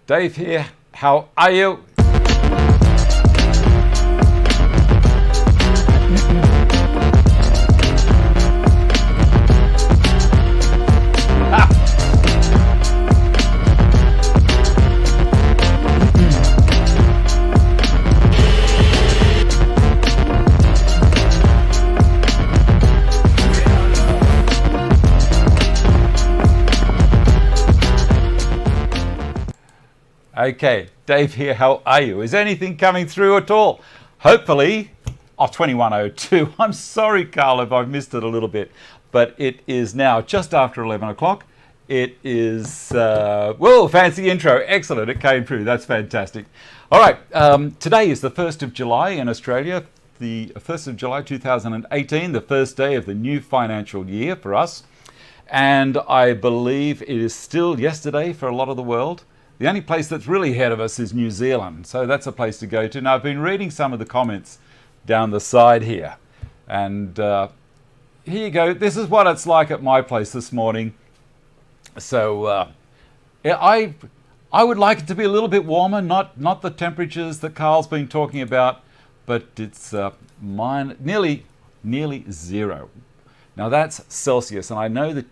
Dave here. How are you? Okay, Dave here, how are you? Is anything coming through at all? Hopefully, 21:02. I'm sorry, Carl, if I've missed it a little bit, but it is now just after 11 o'clock. It is, whoa, fancy intro. Excellent, it came through. That's fantastic. All right, today is the 1st of July in Australia, the 1st of July 2018, the first day of the new financial year for us. And I believe it is still yesterday for a lot of the world. The only place that's really ahead of us is New Zealand, so that's a place to go to. Now, I've been reading some of the comments down the side here, and here you go. This is what it's like at my place this morning. So yeah, I would like it to be a little bit warmer, not the temperatures that Carl's been talking about, but it's nearly zero. Now that's Celsius, and I know that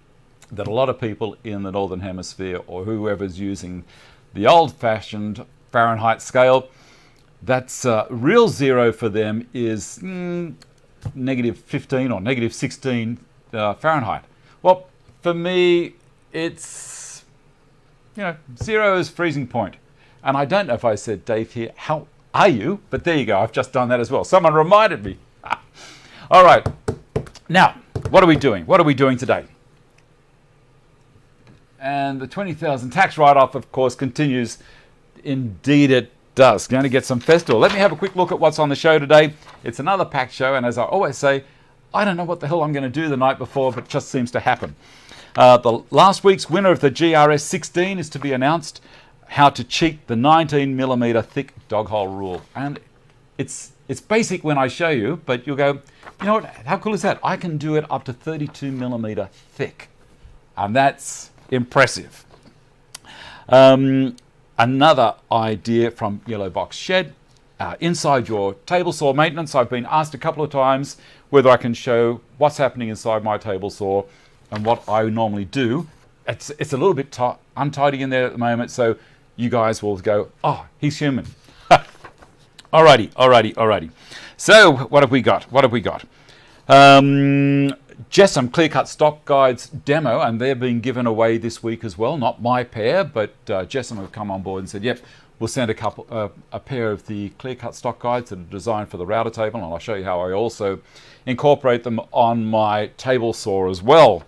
a lot of people in the Northern Hemisphere, or whoever's using the old-fashioned Fahrenheit scale, that's real zero for them is negative 15 or negative 16 Fahrenheit. Well, for me, it's, zero is freezing point. And I don't know if I said, Dave here, how are you? But there you go, I've just done that as well. Someone reminded me. All right, now, what are we doing? What are we doing today? And the 20,000 tax write-off, of course, continues. Indeed it does. Going to get some festival. Let me have a quick look at what's on the show today. It's another packed show, and as I always say, I don't know what the hell I'm going to do the night before, but it just seems to happen. The last week's winner of the GRS-16 is to be announced. How to cheat the 19mm thick dog hole rule. And it's basic when I show you, but you'll go, you know what, how cool is that? I can do it up to 32mm thick. And that's impressive. Another idea from Yellowbox Shed. Inside your table saw maintenance, I've been asked a couple of times whether I can show what's happening inside my table saw and what I normally do. It's a little bit untidy in there at the moment, so you guys will go, oh, he's human. Alrighty. So what have we got? Jessem clearcut stock guides demo, and they're being given away this week as well. Not my pair, but Jessem have come on board and said, yep, we'll send a pair of the clearcut stock guides that are designed for the router table, and I'll show you how I also incorporate them on my table saw as well.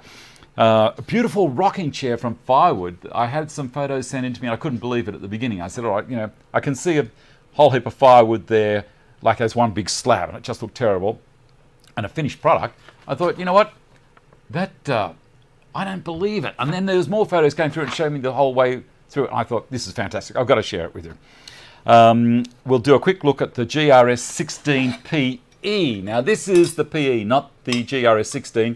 A beautiful rocking chair from Firewood. I had some photos sent in to me, and I couldn't believe it at the beginning. I said, all right, I can see a whole heap of firewood there, like as one big slab, and it just looked terrible. And a finished product, I thought, you know what, that, I don't believe it. And then there's more photos came through and showed me the whole way through it, and I thought, this is fantastic, I've got to share it with you. We'll do a quick look at the GRS-16 PE. Now this is the PE, not the GRS-16.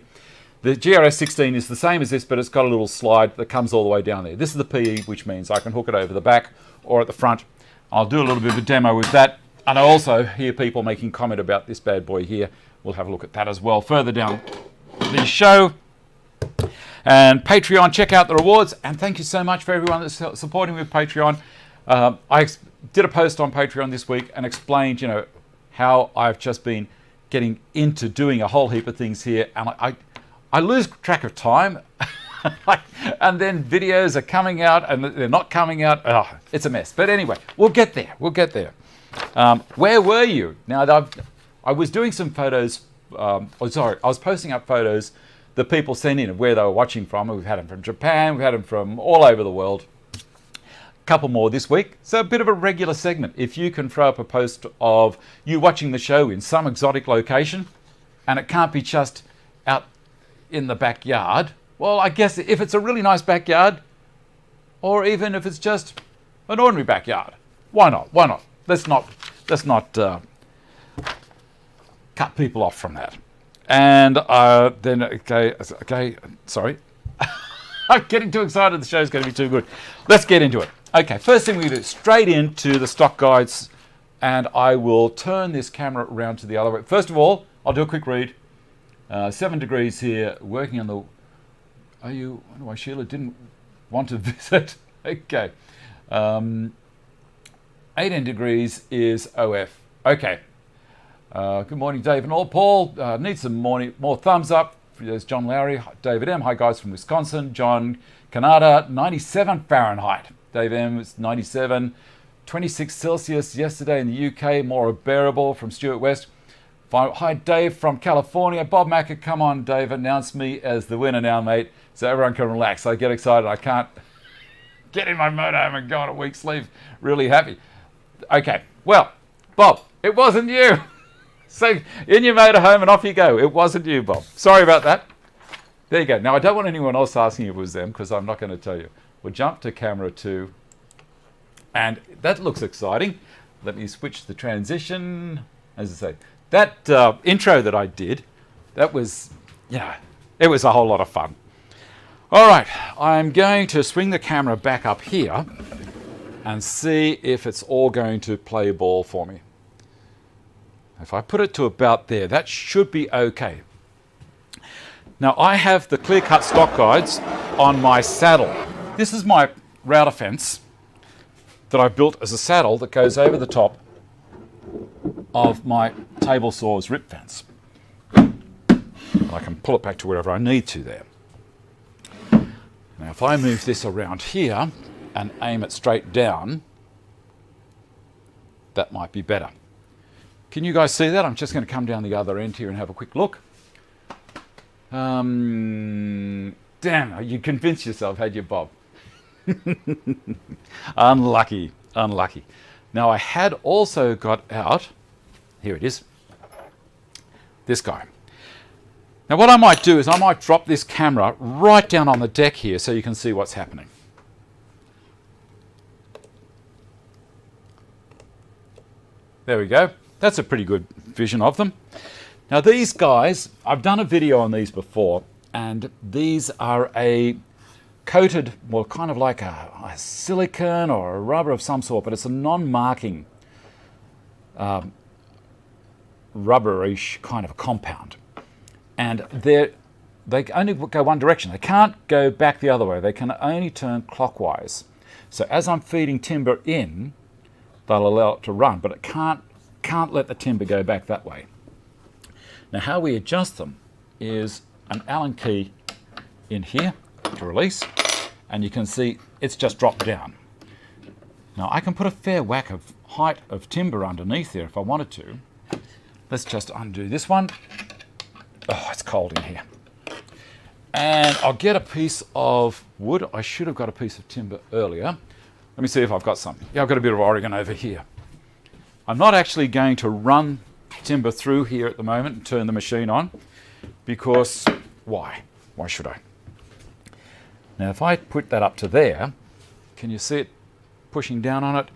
The GRS-16 is the same as this, but it's got a little slide that comes all the way down there. This is the PE, which means I can hook it over the back or at the front. I'll do a little bit of a demo with that. And I also hear people making comment about this bad boy here. We'll have a look at that as well further down the show. And Patreon, check out the rewards. And thank you so much for everyone that's supporting with Patreon. I did a post on Patreon this week and explained, how I've just been getting into doing a whole heap of things here. And I lose track of time. And then videos are coming out and they're not coming out. Oh, it's a mess. But anyway, we'll get there. Where were you? Now, I was doing some photos. I was posting up photos that people sent in of where they were watching from. We've had them from Japan. We've had them from all over the world. A couple more this week. So a bit of a regular segment. If you can throw up a post of you watching the show in some exotic location, and it can't be just out in the backyard. Well, I guess if it's a really nice backyard, or even if it's just an ordinary backyard, why not? Let's not cut people off from that. And then, okay, sorry. I'm getting too excited. The show's going to be too good. Let's get into it. Okay, first thing we do, straight into the stock guides, and I will turn this camera around to the other way. First of all, I'll do a quick read. 7 degrees here, working on the... Are you... I don't know why Sheila didn't want to visit. Okay. 18 degrees is OF. Okay. Good morning, Dave and all. Paul, need some more thumbs up. There's John Lowry, David M. Hi, guys from Wisconsin. John Canada, 97 Fahrenheit. Dave M. was 97. 26 Celsius yesterday in the UK, more bearable from Stuart West. Hi, Dave from California. Bob Macker, come on, Dave, announce me as the winner now, mate, so everyone can relax. I get excited. I can't get in my motorhome and go on a week's leave. Really happy. Okay, well, Bob, it wasn't you. So in your motorhome and off you go. It wasn't you, Bob. Sorry about that. There you go. Now, I don't want anyone else asking if it was them because I'm not going to tell you. We'll jump to camera 2. And that looks exciting. Let me switch the transition. As I say, that intro that I did, that was, it was a whole lot of fun. All right, I'm going to swing the camera back up here and see if it's all going to play ball for me. If I put it to about there, that should be okay. Now, I have the clear-cut stock guides on my saddle. This is my router fence that I built as a saddle that goes over the top of my table saw's rip fence. And I can pull it back to wherever I need to there. Now, if I move this around here and aim it straight down, that might be better. Can you guys see that? I'm just going to come down the other end here and have a quick look. Damn, you convinced yourself, had you, Bob? Unlucky, unlucky. Now, I had also got out, here it is, this guy. Now, what I might do is I might drop this camera right down on the deck here so you can see what's happening. There we go. That's a pretty good vision of them. Now, these guys, I've done a video on these before, and these are a coated, well, kind of like a silicone or a rubber of some sort, but it's a non-marking rubberish kind of a compound. And they only go one direction. They can't go back the other way. They can only turn clockwise. So as I'm feeding timber in, they'll allow it to run, but it can't let the timber go back that way. Now, how we adjust them is an Allen key in here to release, and you can see it's just dropped down. Now, I can put a fair whack of height of timber underneath there if I wanted to. Let's just undo this one. Oh, it's cold in here. And I'll get a piece of wood. I should have got a piece of timber earlier. Let me see if I've got some. Yeah, I've got a bit of Oregon over here. I'm not actually going to run timber through here at the moment and turn the machine on because why? Why should I? Now, if I put that up to there, can you see it pushing down on it?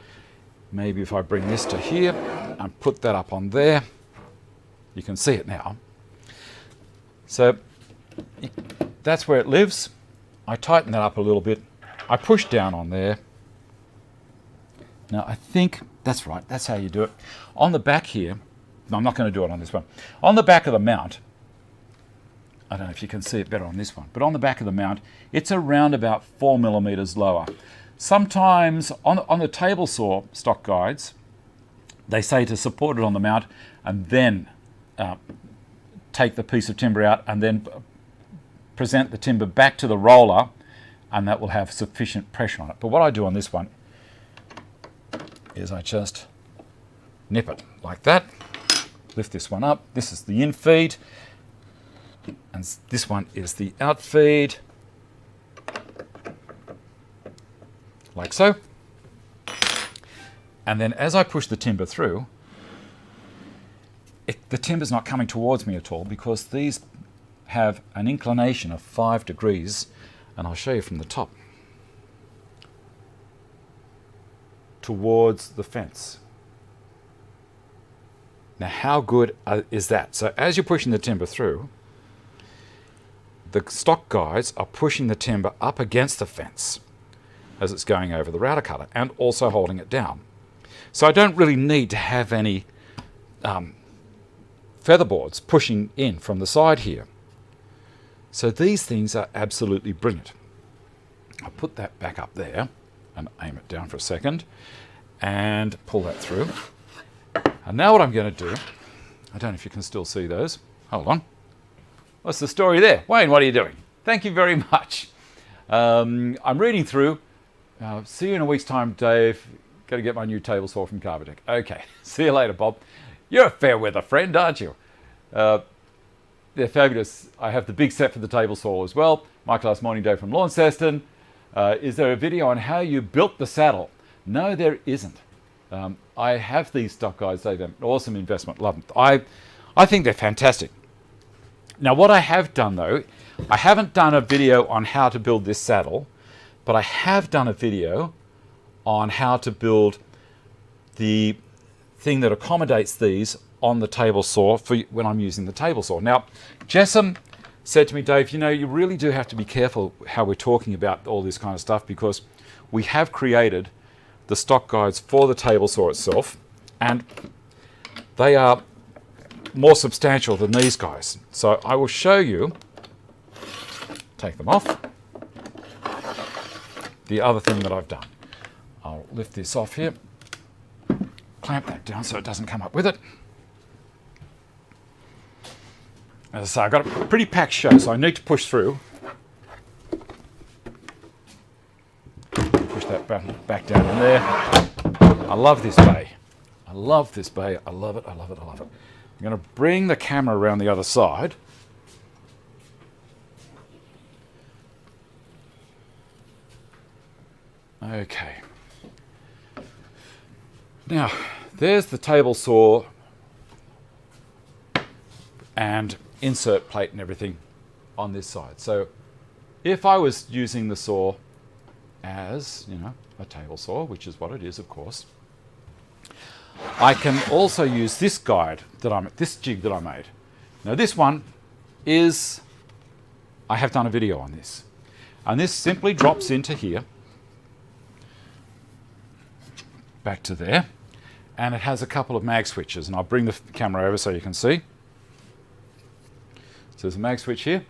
Maybe if I bring this to here and put that up on there, you can see it now. So that's where it lives. I tighten that up a little bit. I push down on there. Now, I think that's right. That's how you do it. On the back here, no, I'm not going to do it on this one. On the back of the mount, I don't know if you can see it better on this one, but on the back of the mount, it's around about 4 millimeters lower. Sometimes on the table saw stock guides, they say to support it on the mount and then take the piece of timber out and then present the timber back to the roller, and that will have sufficient pressure on it. But what I do on this one is I just nip it like that, lift this one up. This is the in feed, and this one is the out feed, like so. And then as I push the timber through, the timber's not coming towards me at all because these have an inclination of 5 degrees, and I'll show you from the top, towards the fence. Now, how good is that? So as you're pushing the timber through, the stock guides are pushing the timber up against the fence. as it's going over the router cutter and also holding it down. So I don't really need to have any featherboards pushing in from the side here. So these things are absolutely brilliant. I'll put that back up there and aim it down for a second and pull that through. And now what I'm going to do, I don't know if you can still see those. Hold on. What's the story there? Wayne, what are you doing? Thank you very much. I'm reading through. See you in a week's time, Dave. Got to get my new table saw from Carbotech. Okay, see you later, Bob. You're a fair weather friend, aren't you? They're fabulous. I have the big set for the table saw as well. Michael last morning, Dave from Launceston. Is there a video on how you built the saddle? No, there isn't. I have these stock guides. They're an awesome investment. Love them. I think they're fantastic. Now, what I have done, though, I haven't done a video on how to build this saddle, but I have done a video on how to build the thing that accommodates these on the table saw for when I'm using the table saw. Now, Jessem said to me, Dave, you know, you really do have to be careful how we're talking about all this kind of stuff, because we have created the stock guides for the table saw itself, and they are more substantial than these guys. So I will show you, take them off, the other thing that I've done. I'll lift this off here, clamp that down so it doesn't come up with it. As I say, I've got a pretty packed show, so I need to push through. Push that back down in there. I love this bay. I love this bay. I love it, I love it, I love it. I'm going to bring the camera around the other side. Okay. Now, there's the table saw and insert plate and everything on this side. So if I was using the saw as, you know, a table saw, which is what it is, of course, I can also use this guide this jig that I made. Now this one is, I have done a video on this, and this simply drops into here, back to there, and it has a couple of mag switches, and I'll bring the camera over so you can see. So there's a mag switch here,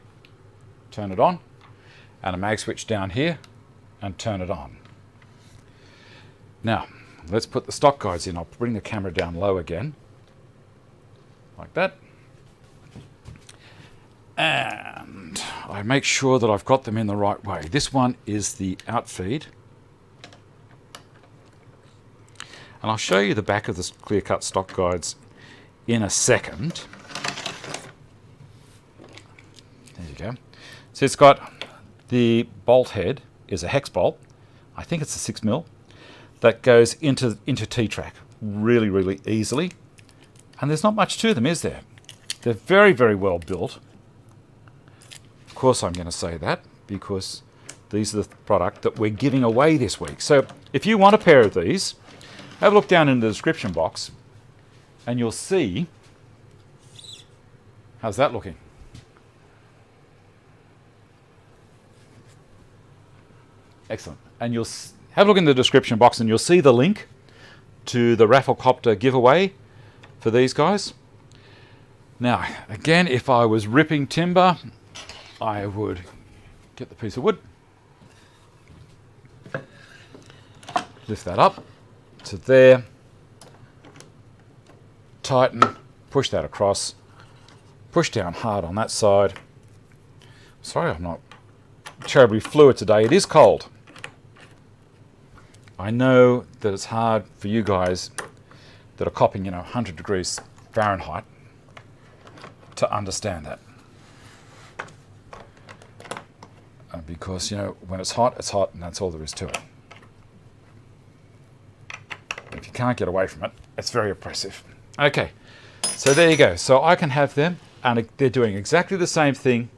turn it on, and a mag switch down here, and turn it on. Now, let's put the stock guides in. I'll bring the camera down low again, like that. And I make sure that I've got them in the right way. This one is the outfeed. And I'll show you the back of the clear-cut stock guides in a second. There you go. So it's got the bolt head is a hex bolt. I think it's a 6mm. That goes into T-track really, really easily. And there's not much to them, is there? They're very, very well built. Of course I'm going to say that, because these are the product that we're giving away this week. So if you want a pair of these, have a look down in the description box and you'll see. How's that looking? Excellent. And you'll have a look in the description box and you'll see the link to the Rafflecopter giveaway for these guys. Now, again, if I was ripping timber, I would get the piece of wood, lift that up to there, tighten, push that across, push down hard on that side. Sorry, I'm not terribly fluid today. It is cold. I know that it's hard for you guys that are copping, 100 degrees Fahrenheit to understand that. Because, when it's hot, and that's all there is to it. If you can't get away from it, it's very oppressive. Okay, so there you go. So I can have them, and they're doing exactly the same thing.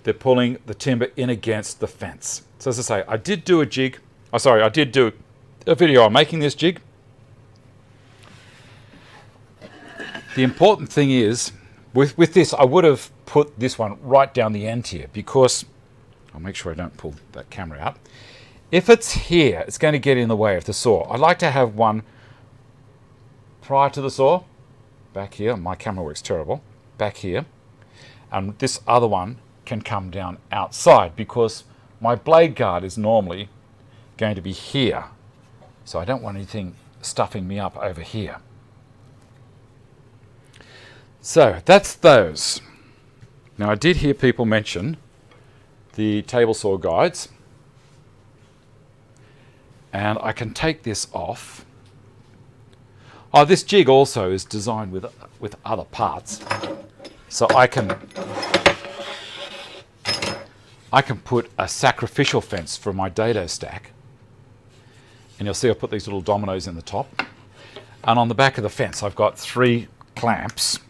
They're pulling the timber in against the fence. So as I say, I did do a video on making this jig. The important thing is, with this, I would have put this one right down the end here, because I'll make sure I don't pull that camera out. If it's here, it's going to get in the way of the saw. I'd like to have one prior to the saw, back here. My camera works terrible. Back here. And this other one can come down outside because my blade guard is normally going to be here. So I don't want anything stuffing me up over here. So that's those. Now I did hear people mention the table saw guides. And I can take this off. Oh, this jig also is designed with other parts. So I can put a sacrificial fence for my dado stack. And you'll see I put these little dominoes in the top. And on the back of the fence I've got 3 clamps.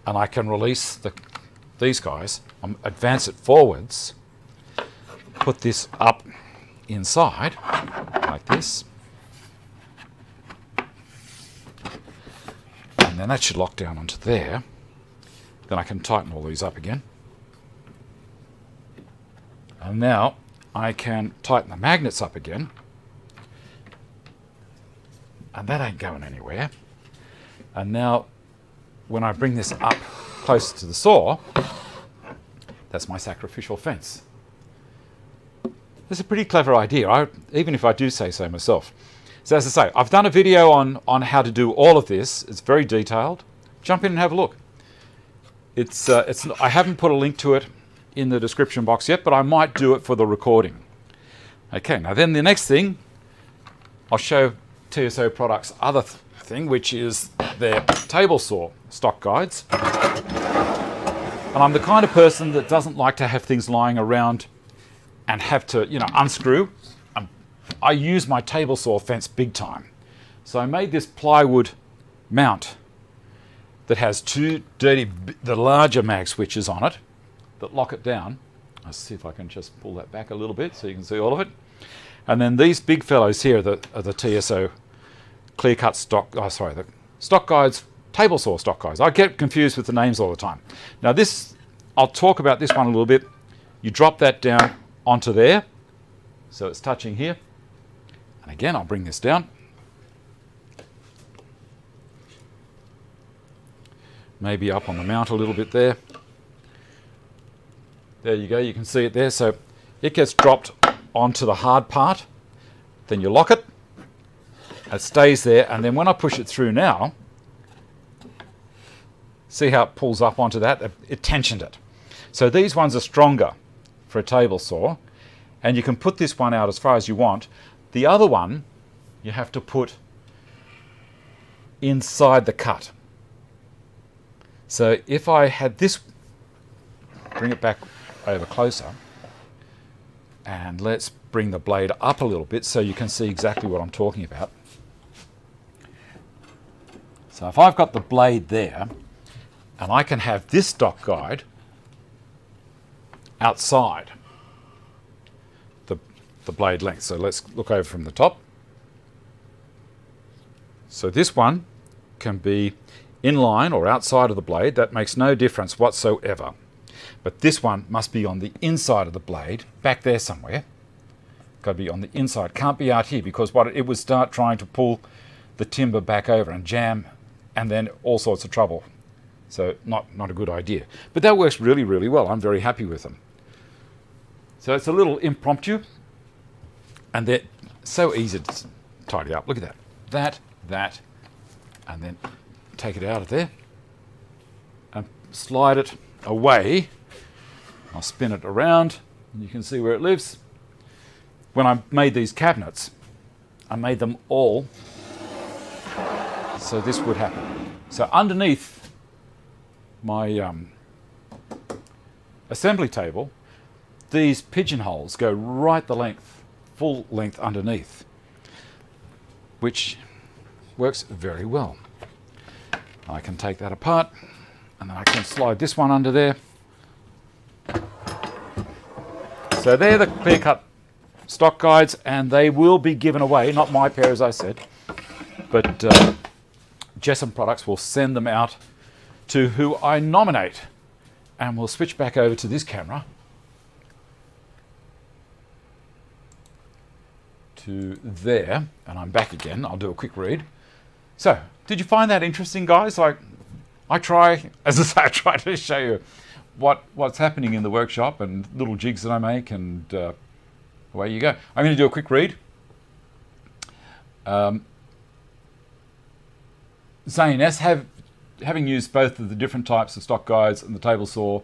And I can release these guys, advance it forwards, put this up inside like this, and then that should lock down onto there. Then I can tighten all these up again, and now I can tighten the magnets up again, and that ain't going anywhere. And now when I bring this up closer to the saw, that's my sacrificial fence. It's a pretty clever idea, even if I do say so myself. So as I say, I've done a video on how to do all of this. It's very detailed. Jump in and have a look. I haven't put a link to it in the description box yet, but I might do it for the recording. Okay, now then the next thing, I'll show TSO Products' other thing, which is their table saw stock guides. And I'm the kind of person that doesn't like to have things lying around and have to, unscrew. I use my table saw fence big time. So I made this plywood mount that has 2 the larger mag switches on it that lock it down. Let's see if I can just pull that back a little bit so you can see all of it. And then these big fellows here are the TSO clearcut stock, the stock guides, table saw stock guides. I get confused with the names all the time. Now this, I'll talk about this one a little bit. You drop that down onto there, so it's touching here. And again, I'll bring this down. Maybe up on the mount a little bit there. There you go, you can see it there. So it gets dropped onto the hard part. Then you lock it. It stays there, and then when I push it through now, see how it pulls up onto that? It tensioned it. So these ones are stronger for a table saw, and you can put this one out as far as you want. The other one you have to put inside the cut. So if I had this, bring it back over closer, and let's bring the blade up a little bit so you can see exactly what I'm talking about. So if I've got the blade there, and I can have this stock guide outside the blade length. So let's look over from the top. So this one can be in line or outside of the blade. That makes no difference whatsoever. But this one must be on the inside of the blade, back there somewhere. Got to be on the inside. Can't be out here, because it would start trying to pull the timber back over and jam, and then all sorts of trouble. So not a good idea. But that works really, really well. I'm very happy with them. So it's a little impromptu, and they're so easy to tidy up. Look at that. That, and then take it out of there and slide it away. I'll spin it around, and you can see where it lives. When I made these cabinets, I made them all so this would happen. So underneath my assembly table, these pigeonholes go right the length, full length underneath, which works very well. I can take that apart, and then I can slide this one under there. So they're the clear-cut stock guides, and they will be given away, not my pair as I said, but Jessem Products will send them out to who I nominate. And we'll switch back over to this camera to there, and I'm back again. I'll do a quick read. So, did you find that interesting, guys? Like, I try, as I say, I try to show you what's happening in the workshop and little jigs that I make, and away you go. I'm going to do a quick read. Zane S, having used both of the different types of stock guides and the table saw,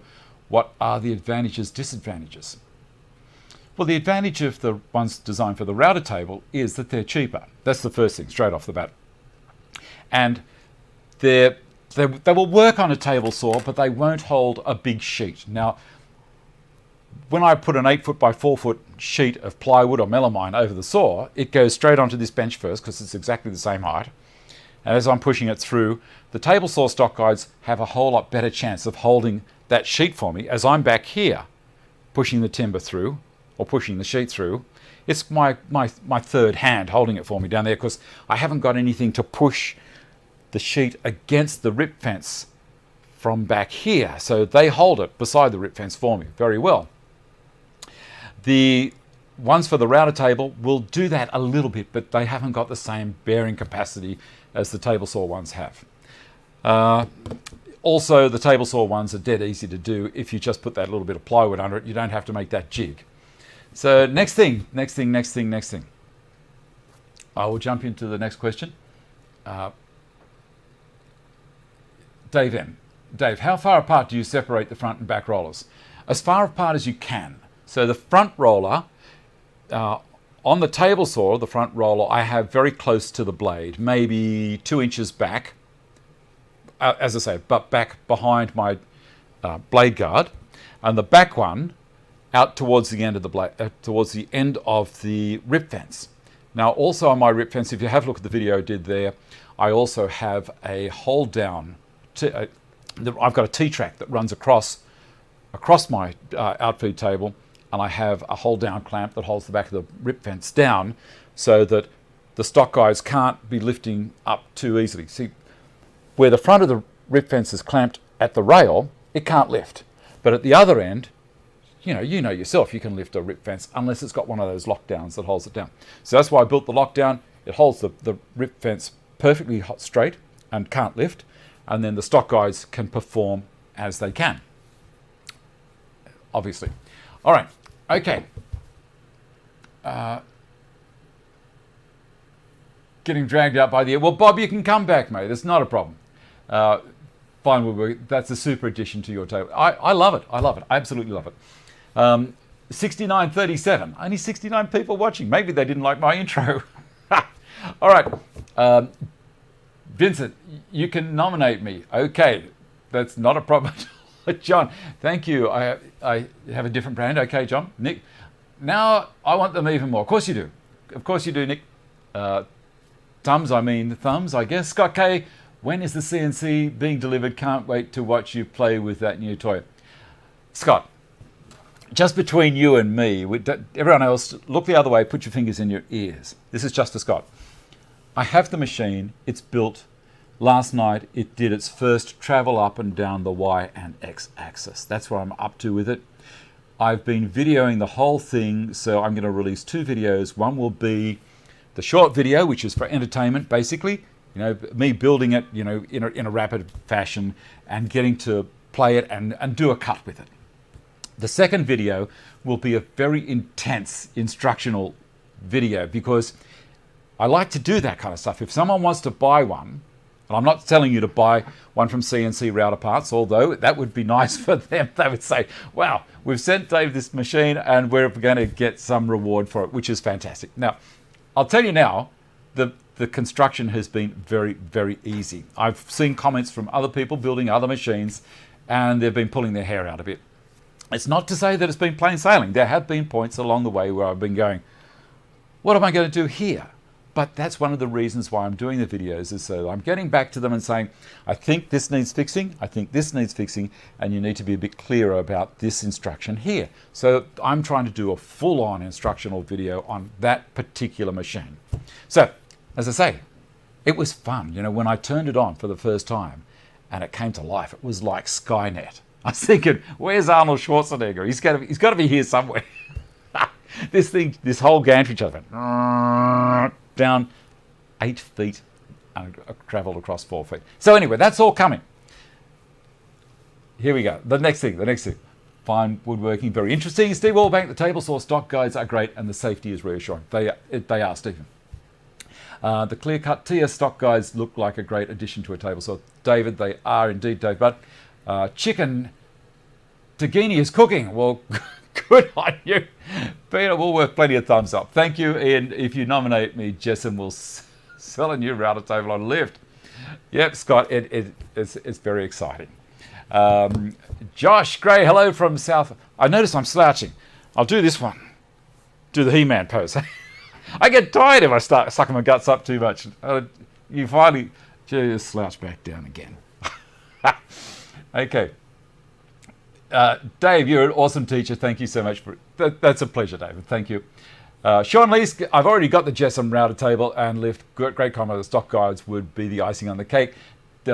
what are the advantages, disadvantages? Well, the advantage of the ones designed for the router table is that they're cheaper. That's the first thing, straight off the bat. And they will work on a table saw, but they won't hold a big sheet. Now, when I put an 8-foot by 4-foot sheet of plywood or melamine over the saw, it goes straight onto this bench first because it's exactly the same height. And as I'm pushing it through, the table saw stock guides have a whole lot better chance of holding that sheet for me as I'm back here pushing the timber through or pushing the sheet through. It's my third hand holding it for me down there because I haven't got anything to push the sheet against the rip fence from back here. So they hold it beside the rip fence for me very well. The ones for the router table will do that a little bit, but they haven't got the same bearing capacity as the table saw ones have. Also, the table saw ones are dead easy to do if you just put that little bit of plywood under it. You don't have to make that jig. So next thing. I will jump into the next question. Dave M. Dave, how far apart do you separate the front and back rollers? As far apart as you can. So the front roller, on the table saw, the front roller, I have very close to the blade, maybe 2 inches back, as I say, but back behind my blade guard, and the back one out towards the end of the blade, towards the end of the rip fence. Now, also on my rip fence, if you have a look at the video I did there, I also have a hold down. I've got a T-track that runs across my outfeed table, and I have a hold down clamp that holds the back of the rip fence down so that the stock guides can't be lifting up too easily. See, where the front of the rip fence is clamped at the rail, it can't lift. But at the other end, you know yourself, you can lift a rip fence unless it's got one of those lockdowns that holds it down. So that's why I built the lockdown. It holds the rip fence perfectly straight and can't lift. And then the stock guides can perform as they can, obviously. All right, okay. Getting dragged out by the ear. Well, Bob, you can come back, mate. It's not a problem. Fine, that's a super addition to your table. I love it. I absolutely love it. 6937. Only 69 people watching. Maybe they didn't like my intro. All right. Vincent, you can nominate me. Okay, that's not a problem. John, thank you. I have a different brand. Okay, John. Nick, now I want them even more. Of course you do. Of course you do, Nick. Thumbs, I guess. Scott K, when is the CNC being delivered? Can't wait to watch you play with that new toy. Scott, just between you and me, everyone else, look the other way, put your fingers in your ears. This is just for Scott. I have the machine, it's built. Last night it did its first travel up and down the Y and X axis. That's where I'm up to with it. I've been videoing the whole thing, so I'm going to release 2 videos. One will be the short video, which is for entertainment, basically. Me building it, in a rapid fashion and getting to play it and do a cut with it. The second video will be a very intense instructional video because I like to do that kind of stuff. If someone wants to buy one, and I'm not telling you to buy one from CNC Router Parts, although that would be nice for them. They would say, wow, we've sent Dave this machine and we're going to get some reward for it, which is fantastic. Now, I'll tell you now, the construction has been very, very easy. I've seen comments from other people building other machines and they've been pulling their hair out a bit. It's not to say that it's been plain sailing. There have been points along the way where I've been going, what am I going to do here? But that's one of the reasons why I'm doing the videos, is so I'm getting back to them and saying, I think this needs fixing, I think this needs fixing, and you need to be a bit clearer about this instruction here. So I'm trying to do a full-on instructional video on that particular machine. So, as I say, it was fun. When I turned it on for the first time and it came to life, it was like Skynet. I was thinking, where's Arnold Schwarzenegger? He's got to be here somewhere. this whole gantry just went down 8 feet and travelled across 4 feet. So anyway, that's all coming. Here we go. The next thing. Fine woodworking, very interesting. Steve Allbank, the table saw stock guides are great and the safety is reassuring. They are, Stephen. The clear-cut TS stock guides look like a great addition to a table saw. David, they are indeed, Dave. But chicken Tagini is cooking. Well, good on you. Peter Woolworth, plenty of thumbs up. Thank you, Ian. If you nominate me, Jessem will sell a new router table on lift. Yep, Scott, it's very exciting. Josh Gray, hello from South. I notice I'm slouching. I'll do this one. Do the He-Man pose. I get tired if I start sucking my guts up too much. You finally just slouch back down again. Okay. Dave, you're an awesome teacher. Thank you so much for that. That's a pleasure, David. Thank you. Sean Lees, I've already got the Jessem router table and lift. Great comment. The stock guides would be the icing on the cake.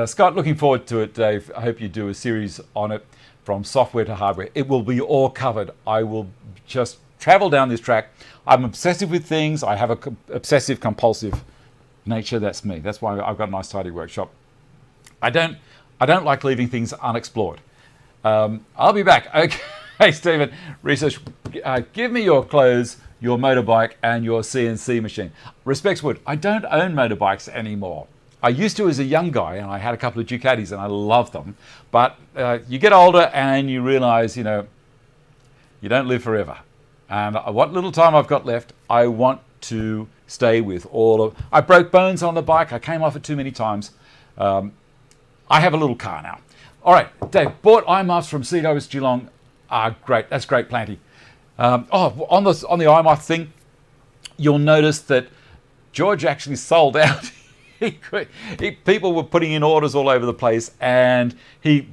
Scott, looking forward to it, Dave. I hope you do a series on it from software to hardware. It will be all covered. I will just travel down this track. I'm obsessive with things. I have a obsessive compulsive nature. That's me. That's why I've got a nice tidy workshop. I don't like leaving things unexplored. I'll be back. Okay, Stephen. Research. Give me your clothes, your motorbike, and your CNC machine. Respects Wood. I don't own motorbikes anymore. I used to as a young guy, and I had a couple of Ducatis, and I loved them. But you get older, and you realise, you don't live forever. And what little time I've got left, I want to stay with all of. I broke bones on the bike. I came off it too many times. I have a little car now. All right, Dave, bought iMuffs from Cedos Geelong. Great. That's great, plenty. On the iMuff thing, you'll notice that George actually sold out. People were putting in orders all over the place, and he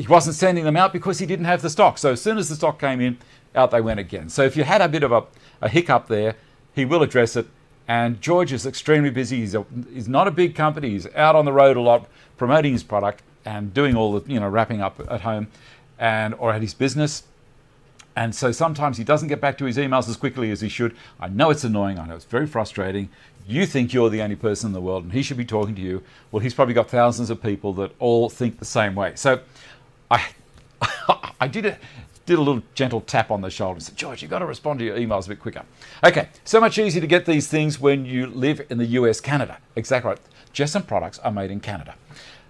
wasn't sending them out because he didn't have the stock. So as soon as the stock came in, out they went again. So if you had a bit of a hiccup there, he will address it. And George is extremely busy. He's not a big company. He's out on the road a lot, promoting his product and doing all the wrapping up at home or at his business. And so sometimes he doesn't get back to his emails as quickly as he should. I know it's annoying. I know it's very frustrating. You think you're the only person in the world and he should be talking to you. Well, he's probably got thousands of people that all think the same way. So I did a little gentle tap on the shoulder and said, George, you've got to respond to your emails a bit quicker. Okay, so much easier to get these things when you live in the US, Canada. Exactly right. Jessem products are made in Canada.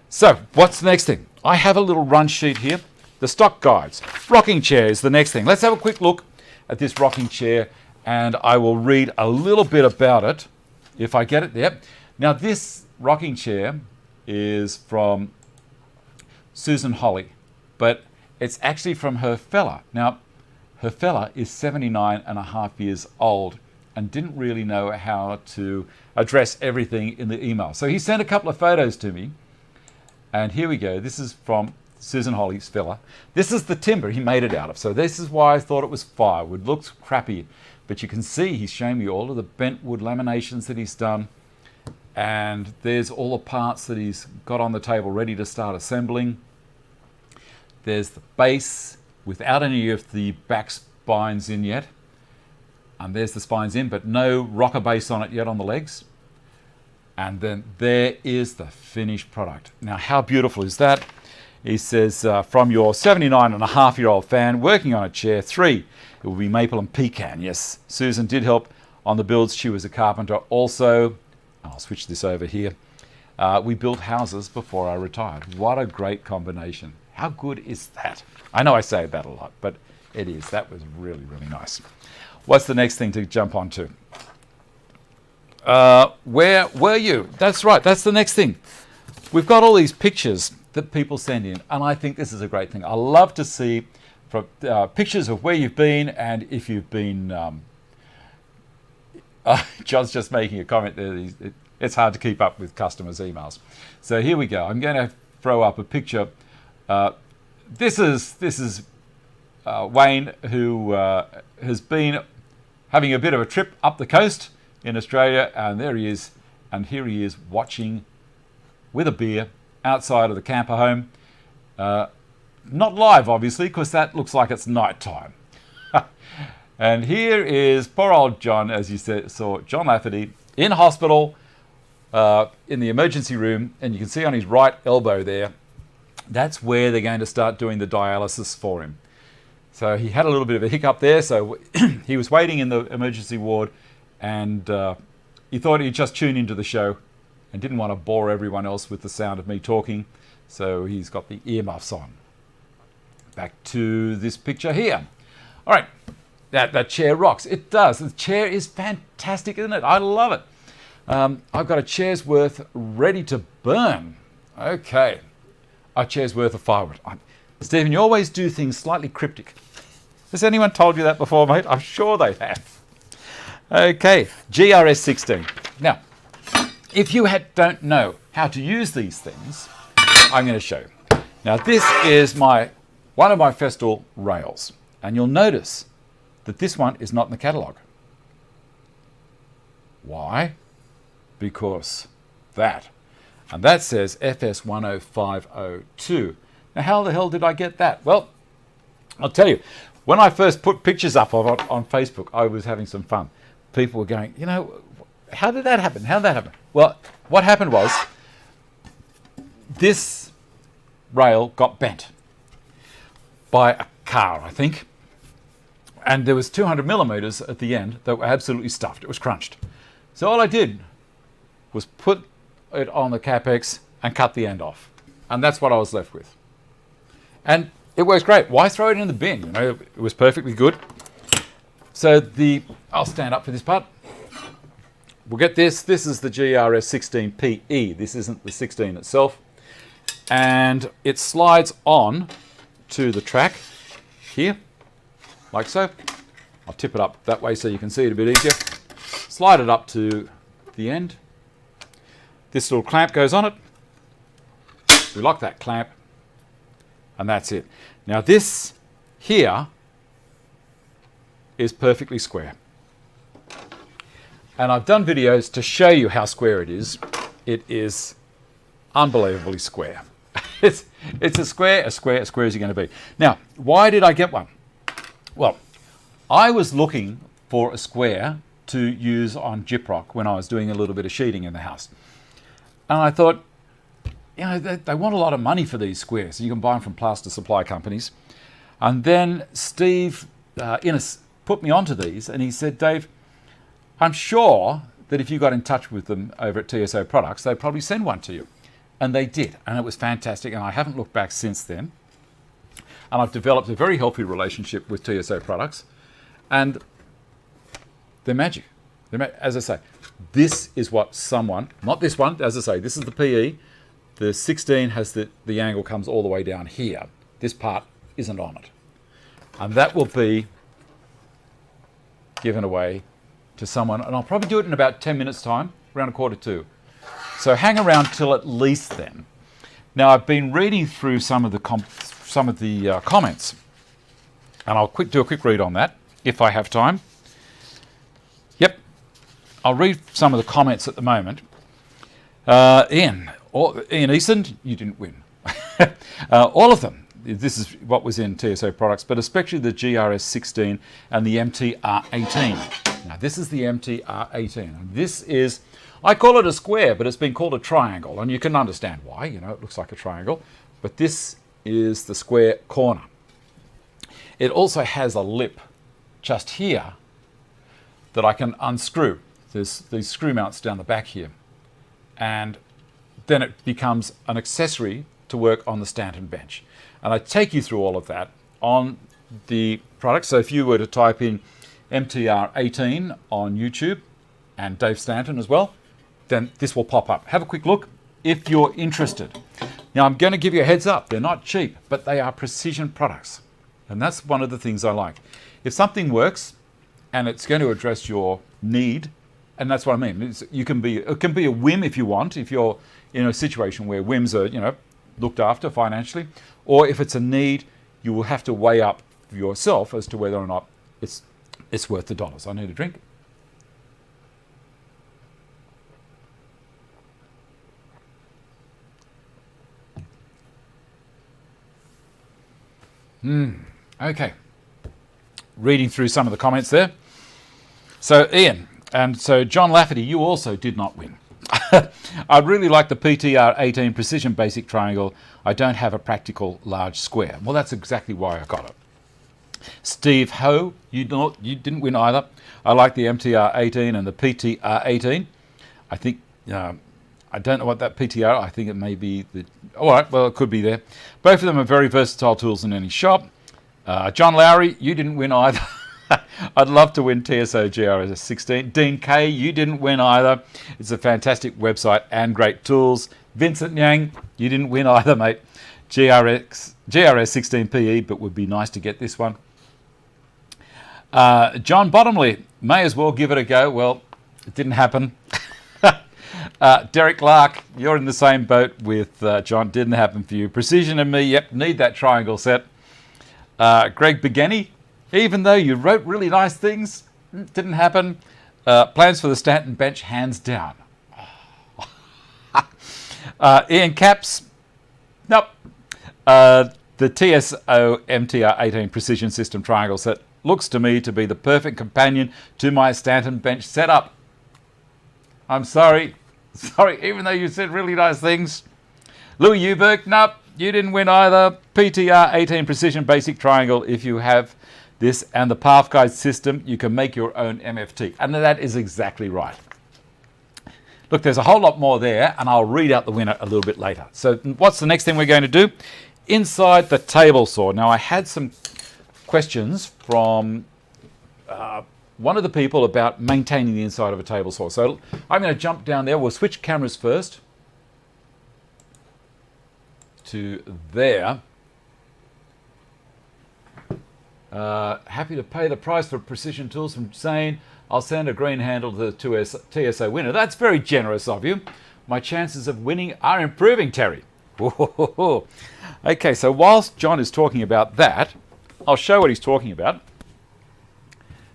So what's the next thing? I have a little run sheet here. The stock guides. Rocking chair is the next thing. Let's have a quick look at this rocking chair and I will read a little bit about it if I get it there. Now this rocking chair is from Susan Holly, but it's actually from her fella. Now, her fella is 79 and a half years old and didn't really know how to address everything in the email. So he sent a couple of photos to me. And here we go. This is from Susan Holly's fella. This is the timber he made it out of. So this is why I thought it was firewood. Looks crappy, but you can see he's showing me all of the bent wood laminations that he's done. And there's all the parts that he's got on the table ready to start assembling. There's the base without any of the back spines in yet. And there's the spines in, but no rocker base on it yet on the legs. And then there is the finished product. Now, how beautiful is that? He says, from your 79-and-a-half-year-old fan working on a chair, 3, it will be maple and pecan. Yes, Susan did help on the builds. She was a carpenter also. I'll switch this over here. We built houses before I retired. What a great combination. How good is that? I know I say that a lot, but it is. That was really, really nice. What's the next thing to jump onto? Where were you? That's right. That's the next thing. We've got all these pictures that people send in, and I think this is a great thing. I love to see pictures of where you've been and if you've been. John's just making a comment there. It's hard to keep up with customers' emails. So here we go. I'm going to throw up a picture. This is Wayne, who has been having a bit of a trip up the coast in Australia, and there he is, and here he is watching with a beer outside of the camper home. Not live, obviously, because that looks like it's night time. And here is poor old John, as you saw, John Lafferty in hospital, in the emergency room, and you can see on his right elbow there, that's where they're going to start doing the dialysis for him. So he had a little bit of a hiccup there, so he was waiting in the emergency ward, and he thought he'd just tune into the show and didn't want to bore everyone else with the sound of me talking, so he's got the earmuffs on. Back to this picture here. All right, that chair rocks. It does. The chair is fantastic, isn't it? I love it. I've got a chair's worth ready to burn. Okay, a chair's worth of firewood. Stephen, you always do things slightly cryptic. Has anyone told you that before, mate? I'm sure they have. Okay, GRS-16. Now, if you don't know how to use these things, I'm going to show you. Now, this is one of my Festool rails, and you'll notice that this one is not in the catalogue. Why? Because that. And that says FS10502. Now, how the hell did I get that? Well, I'll tell you. When I first put pictures up of it on Facebook, I was having some fun. People were going, you know, how did that happen? How did that happen? Well, what happened was this rail got bent by a car, I think. And there was 200 millimeters at the end that were absolutely stuffed. It was crunched. So all I did was put it on the Capex and cut the end off. And that's what I was left with. And it works great. Why throw it in the bin? You know, it was perfectly good. So I'll stand up for this part. We'll get this. This is the GRS-16 PE. This isn't the 16 itself. And it slides on to the track here, like so. I'll tip it up that way so you can see it a bit easier. Slide it up to the end. This little clamp goes on it. We lock that clamp, and that's it. Now this here is perfectly square. And I've done videos to show you how square it is. It is unbelievably square. It's as square as you're going to be. Now, why did I get one? Well, I was looking for a square to use on gyprock when I was doing a little bit of sheeting in the house. And I thought, you know, they want a lot of money for these squares. You can buy them from plaster supply companies. And then Steve Innes put me onto these, and he said, Dave, I'm sure that if you got in touch with them over at TSO Products, they'd probably send one to you. And they did, and it was fantastic, and I haven't looked back since then. And I've developed a very healthy relationship with TSO Products, and they're magic. As I say, this is what someone, not this one, as I say, this is the PE. The 16 has the angle comes all the way down here. This part isn't on it. And that will be given away to someone, and I'll probably do it in about 10 minutes time, around 1:45. So hang around till at least then. Now I've been reading through some of the comments, and I'll do a quick read on that if I have time. Yep, I'll read some of the comments at the moment. Ian Easton, you didn't win. All of them. This is what was in TSO Products, but especially the GRS-16 and the MTR-18. Now this is the MTR-18, and this is, I call it a square, but it's been called a triangle, and you can understand why. You know, it looks like a triangle, but this is the square corner. It also has a lip just here that I can unscrew. There's these screw mounts down the back here, and then it becomes an accessory to work on the Stanton bench. And I take you through all of that on the product. So if you were to type in MTR-18 on YouTube and Dave Stanton as well, then this will pop up. Have a quick look if you're interested. Now I'm going to give you a heads up. They're not cheap, but they are precision products. And that's one of the things I like. If something works and it's going to address your need, and that's what I mean. It can be a whim if you want, if you're in a situation where whims are, you know, looked after financially, or if it's a need, you will have to weigh up yourself as to whether or not it's worth the dollars. I need a drink. Okay. reading through some of the comments there. So Ian, and so John Lafferty, you also did not win. I'd really like the PTR-18 Precision Basic Triangle. I don't have a practical large square. Well, that's exactly why I got it. Steve Ho, you didn't win either. I like the MTR-18 and the PTR-18. I think, I don't know what that PTR, I think it may be the, all right, well, it could be there. Both of them are very versatile tools in any shop. John Lowry, you didn't win either. I'd love to win TSO GRS-16. Dean K, you didn't win either. It's a fantastic website and great tools. Vincent Ngian, you didn't win either, mate. GRS-16 PE, but would be nice to get this one. John Bottomley, may as well give it a go. Well, it didn't happen. Derek Lark, you're in the same boat with John. Didn't happen for you. Precision and me, yep, need that triangle set. Greg Begeni, even though you wrote really nice things, didn't happen. Plans for the Stanton bench, hands down. Ian Caps, nope. The TSO MTR-18 Precision System Triangle set looks to me to be the perfect companion to my Stanton bench setup. I'm sorry, even though you said really nice things. Lewi Uberg, nope, you didn't win either. PTR-18 Precision Basic Triangle, if you have this and the Path Guide system, you can make your own MFT. And that is exactly right. Look, there's a whole lot more there, and I'll read out the winner a little bit later. So what's the next thing we're going to do? Inside the table saw. Now, I had some questions from one of the people about maintaining the inside of a table saw. So I'm going to jump down there. We'll switch cameras first to there. Happy to pay the price for precision tools from Zane. I'll send a green handle to the TSO winner. That's very generous of you. My chances of winning are improving, Terry. Okay, so whilst John is talking about that, I'll show what he's talking about.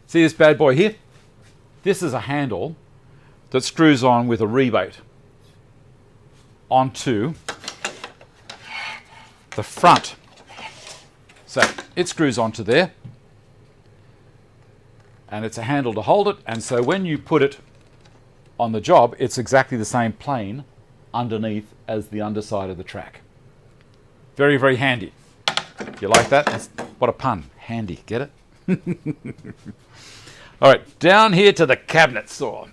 See this bad boy here? This is a handle that screws on with a rebate onto the front. So it screws onto there, and it's a handle to hold it, and so when you put it on the job, it's exactly the same plane underneath as the underside of the track. Very, very handy. You like that? What a pun. Handy. Get it? All right, down here to the cabinet saw.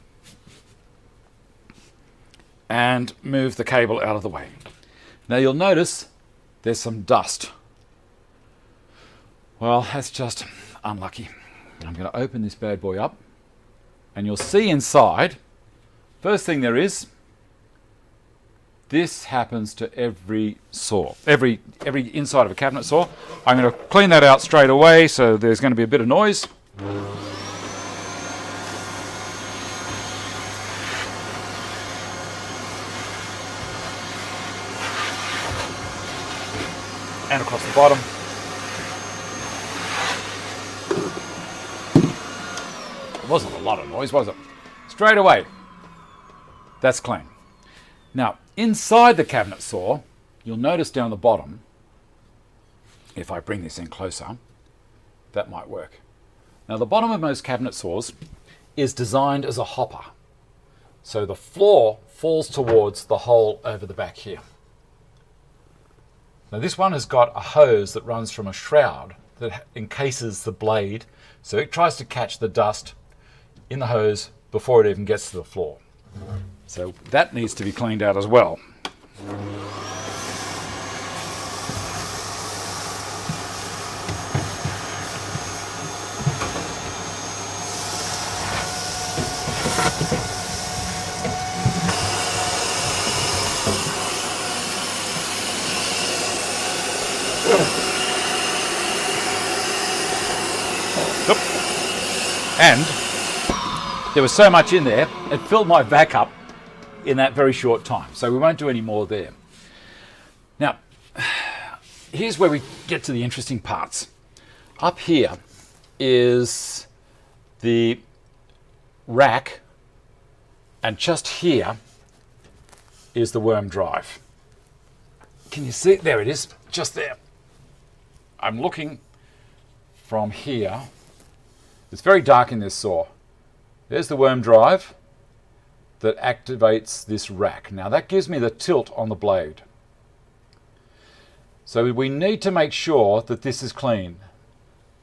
And move the cable out of the way. Now you'll notice there's some dust. Well, that's just unlucky. I'm going to open this bad boy up, and you'll see inside, first thing there is, this happens to every saw, every inside of a cabinet saw. I'm going to clean that out straight away, so there's going to be a bit of noise. And across the bottom. It wasn't a lot of noise, was it? Straight away. That's clean. Now, inside the cabinet saw, you'll notice down the bottom, if I bring this in closer, that might work. Now, the bottom of most cabinet saws is designed as a hopper. So the floor falls towards the hole over the back here. Now, this one has got a hose that runs from a shroud that encases the blade, so it tries to catch the dust in the hose before it even gets to the floor. So that needs to be cleaned out as well. And there was so much in there, it filled my vac up in that very short time. So we won't do any more there. Now, here's where we get to the interesting parts. Up here is the rack, and just here is the worm drive. Can you see it? There it is, just there. I'm looking from here It's very dark in this saw. There's the worm drive that activates this rack. Now that gives me the tilt on the blade. So we need to make sure that this is clean.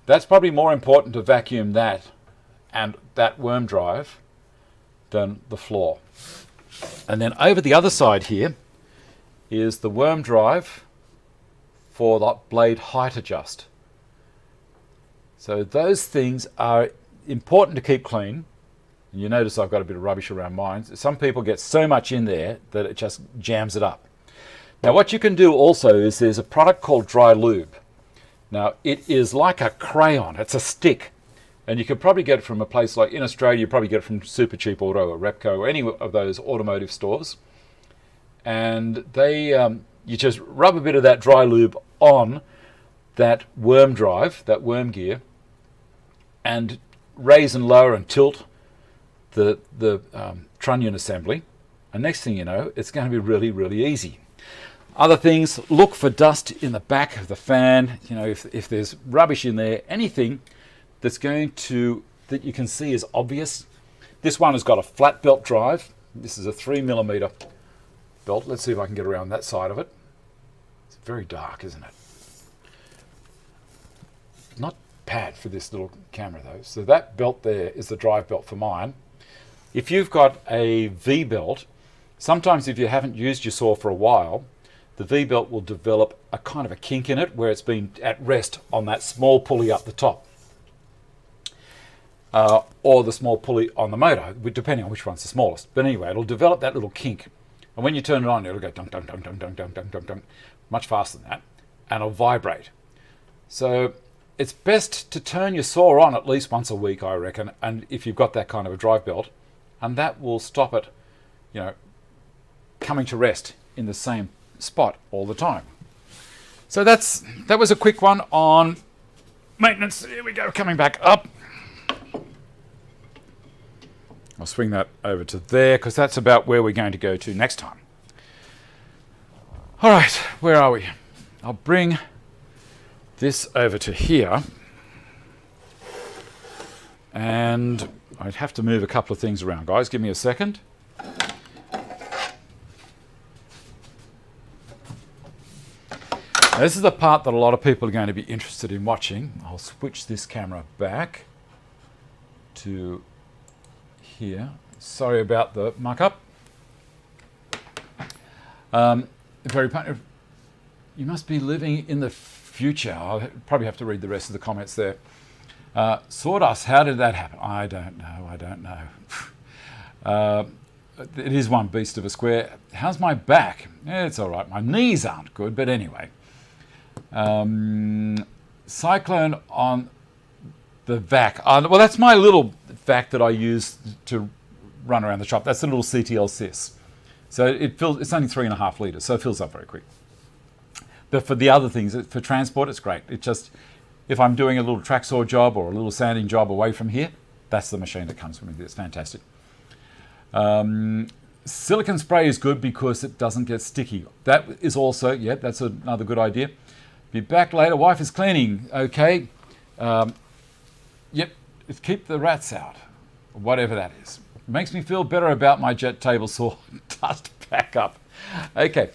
That's probably more important to vacuum that and that worm drive than the floor. And then over the other side here is the worm drive for the blade height adjust. So those things are important to keep clean. And you notice I've got a bit of rubbish around mine. Some people get so much in there that it just jams it up. Now what you can do also is there's a product called dry lube. Now it is like a crayon, it's a stick. And you could probably get it from a place like, in Australia, you probably get it from Super Cheap Auto or Repco or any of those automotive stores. And they, you just rub a bit of that dry lube on that worm drive, that worm gear, and raise and lower and tilt the trunnion assembly. And next thing you know, it's going to be really, really easy. Other things, look for dust in the back of the fan. You know, if there's rubbish in there, anything that's going to, that you can see is obvious. This one has got a flat belt drive. This is a 3mm belt. Let's see if I can get around that side of it. It's very dark, isn't it? Not bad for this little camera though. So that belt there is the drive belt for mine. If you've got a V belt, sometimes if you haven't used your saw for a while, the V belt will develop a kind of a kink in it where it's been at rest on that small pulley up the top. Or the small pulley on the motor, depending on which one's the smallest. But anyway, it'll develop that little kink. And when you turn it on, it'll go dunk, dunk, dunk, dunk, dunk, dunk, dunk, dunk, dunk, much faster than that. And it'll vibrate. So it's best to turn your saw on at least once a week, I reckon. And if you've got that kind of a drive belt, and that will stop it, you know, coming to rest in the same spot all the time. So that was a quick one on maintenance. Here we go, coming back up. I'll swing that over to there because that's about where we're going to go to next time. All right, where are we? I'll bring this over to here. And I'd have to move a couple of things around. Guys, give me a second. Now, this is the part that a lot of people are going to be interested in watching. I'll switch this camera back to here. Sorry about the muck up. You must be living in the future. I'll probably have to read the rest of the comments there. Sawdust, how did that happen? I don't know. It is one beast of a square. How's my back? It's all right. My knees aren't good, but anyway. Cyclone on the vac. Well, that's my little vac that I use to run around the shop. That's a little CTL Sys. So it's only 3.5 litres, so it fills up very quick. But for the other things, for transport, it's great. It just, if I'm doing a little track saw job or a little sanding job away from here, that's the machine that comes with me. It's fantastic. Silicone spray is good because it doesn't get sticky. That is also, yeah, that's another good idea. Be back later. Wife is cleaning. Okay. Yep. Keep the rats out. Whatever that is. It makes me feel better about my jet table saw. Dust back up. Okay.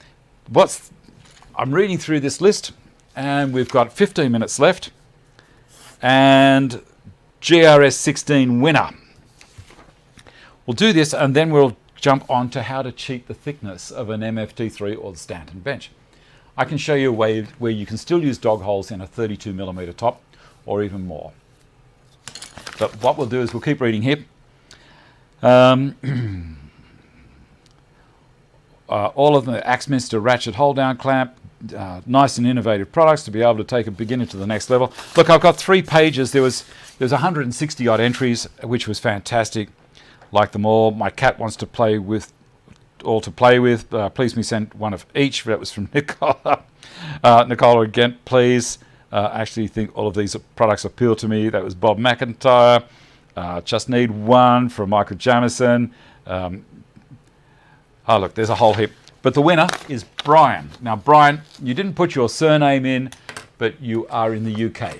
I'm reading through this list and we've got 15 minutes left. And GRS-16 winner. We'll do this and then we'll jump on to how to cheat the thickness of an MFT3 or the Stanton bench. I can show you a way where you can still use dog holes in a 32mm top or even more. But what we'll do is we'll keep reading here. All of the Axminster ratchet hold down clamp, nice and innovative products to be able to take a beginner to the next level. Look, I've got 3 pages. There was 160 odd entries, which was fantastic. Like them all. My cat wants to play with. Please me send one of each. That was from Nicola. Nicola again, please. Actually think all of these products appeal to me. That was Bob McIntyre. Just need one from Michael Jamison. Look, there's a whole heap. But the winner is Brian. Now, Brian, you didn't put your surname in, but you are in the UK.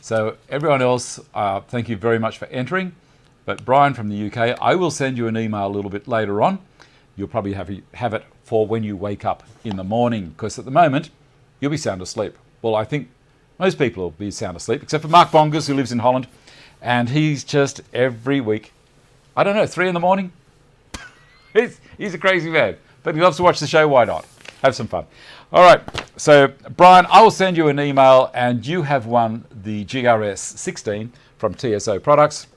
So everyone else, thank you very much for entering. But Brian from the UK, I will send you an email a little bit later on. You'll probably have it for when you wake up in the morning, because at the moment, you'll be sound asleep. Well, I think most people will be sound asleep, except for Mark Bongers, who lives in Holland. And he's just every week, I don't know, 3 in the morning? He's a crazy man, but he loves to watch the show. Why not? Have some fun. All right, so Brian, I will send you an email, and you have won the GRS-16 from TSO Products.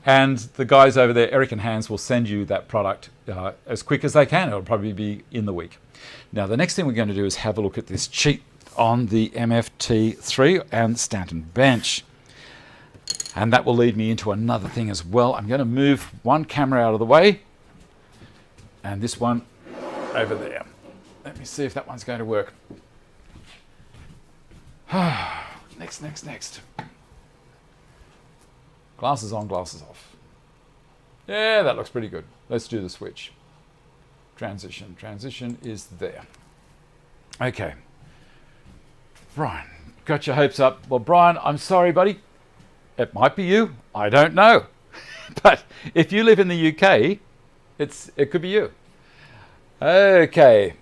And the guys over there, Eric and Hans, will send you that product as quick as they can. It'll probably be in the week. Now, the next thing we're going to do is have a look at this cheat on the MFT3 and Stanton bench. And that will lead me into another thing as well. I'm going to move one camera out of the way and this one over there. Let me see if that one's going to work. Next. Glasses on, glasses off. Yeah, that looks pretty good. Let's do the switch. Transition is there. Okay. Brian, got your hopes up. Well, Brian, I'm sorry, buddy. It might be you. I don't know. But if you live in the UK, it could be you. Okay,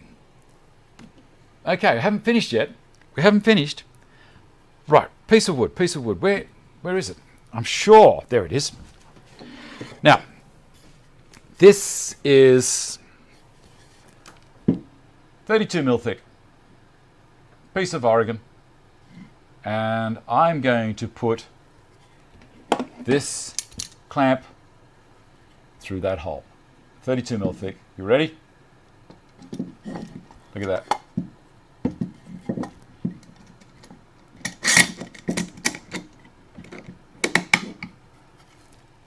I haven't finished yet. We haven't finished. Right, piece of wood. Where is it? I'm sure, there it is. Now, this is 32mm thick, piece of Oregon, and I'm going to put this clamp through that hole. 32mm thick. You ready? Look at that.